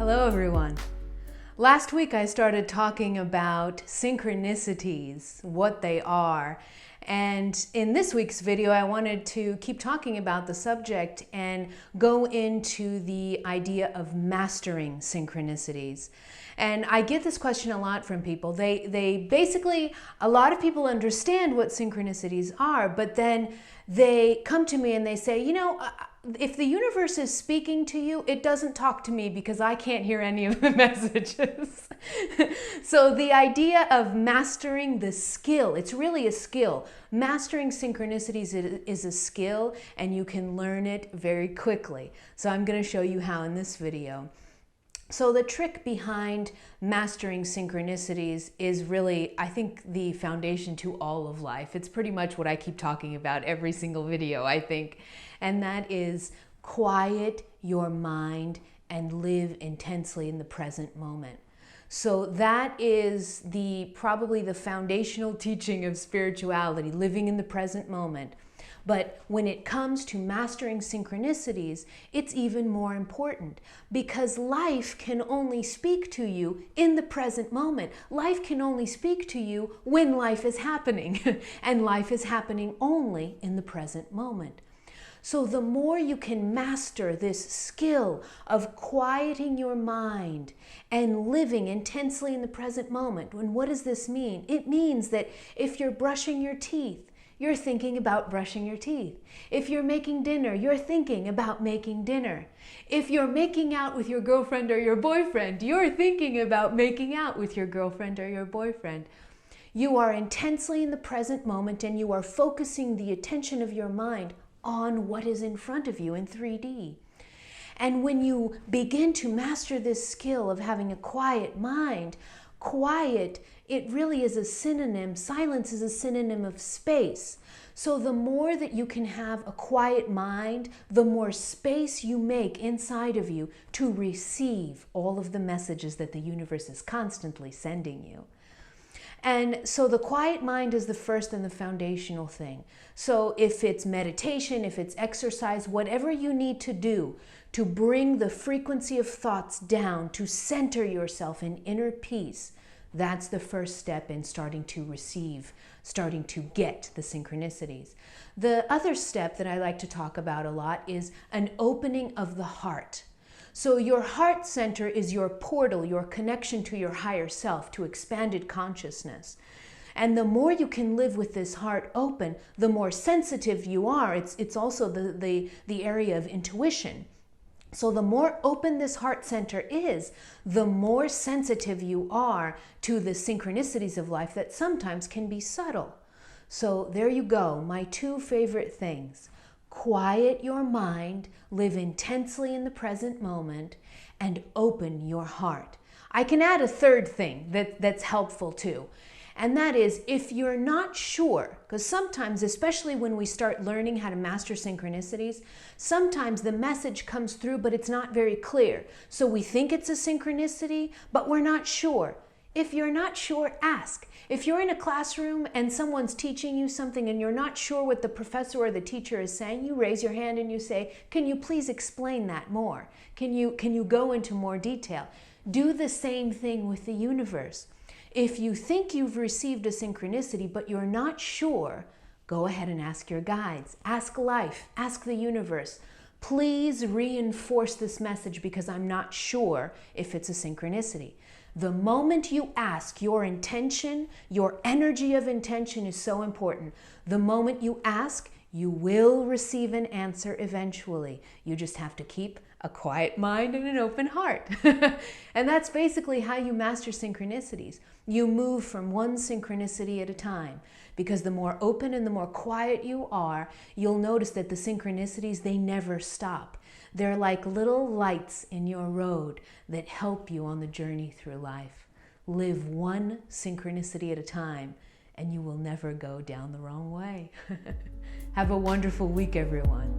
Hello everyone. Last week I started talking about synchronicities, what they are. And in this week's video, I wanted to keep talking about the subject and go into the idea of mastering synchronicities. And I get this question a lot from people. They basically, a lot of people understand what synchronicities are, but then they come to me and they say, you know, if the universe is speaking to you, it doesn't talk to me because I can't hear any of the messages. So the idea of mastering the skill, it's really a skill. Mastering synchronicities is a skill, and you can learn it very quickly. So I'm going to show you how in this video. So the trick behind mastering synchronicities is really, I think, the foundation to all of life. It's pretty much what I keep talking about every single video, I think. And that is quiet your mind and live intensely in the present moment. So that is probably the foundational teaching of spirituality, living in the present moment. But when it comes to mastering synchronicities, it's even more important because life can only speak to you in the present moment. Life can only speak to you when life is happening, and life is happening only in the present moment. So the more you can master this skill of quieting your mind and living intensely in the present moment, and what does this mean? It means that if you're brushing your teeth, you're thinking about brushing your teeth. If you're making dinner, you're thinking about making dinner. If you're making out with your girlfriend or your boyfriend, you're thinking about making out with your girlfriend or your boyfriend. You are intensely in the present moment, and you are focusing the attention of your mind on what is in front of you in 3D. And when you begin to master this skill of having a quiet mind, quiet, it really is a synonym. Silence is a synonym of space. So the more that you can have a quiet mind, the more space you make inside of you to receive all of the messages that the universe is constantly sending you. And so the quiet mind is the first and the foundational thing. So if it's meditation, if it's exercise, whatever you need to do to bring the frequency of thoughts down, to center yourself in inner peace, that's the first step in starting to receive, starting to get the synchronicities. The other step that I like to talk about a lot is an opening of the heart. So your heart center is your portal, your connection to your higher self, to expanded consciousness. And the more you can live with this heart open, the more sensitive you are. It's also the area of intuition. So the more open this heart center is, the more sensitive you are to the synchronicities of life that sometimes can be subtle. So there you go, my two favorite things. Quiet your mind, live intensely in the present moment, and open your heart. I can add a third thing that's helpful too. And that is, if you're not sure, because sometimes, especially when we start learning how to master synchronicities, sometimes the message comes through, but it's not very clear. So we think it's a synchronicity, but we're not sure. If you're not sure, ask. If you're in a classroom and someone's teaching you something and you're not sure what the professor or the teacher is saying, you raise your hand and you say, can you please explain that more? Can you go into more detail? Do the same thing with the universe. If you think you've received a synchronicity but you're not sure, go ahead and ask your guides. Ask life, ask the universe. Please reinforce this message because I'm not sure if it's a synchronicity. The moment you ask, your intention, your energy of intention is so important. The moment you ask, you will receive an answer eventually. You just have to keep a quiet mind and an open heart. And that's basically how you master synchronicities. You move from one synchronicity at a time, because the more open and the more quiet you are, you'll notice that the synchronicities, they never stop. They're like little lights in your road that help you on the journey through life. Live one synchronicity at a time, and you will never go down the wrong way. Have a wonderful week, everyone.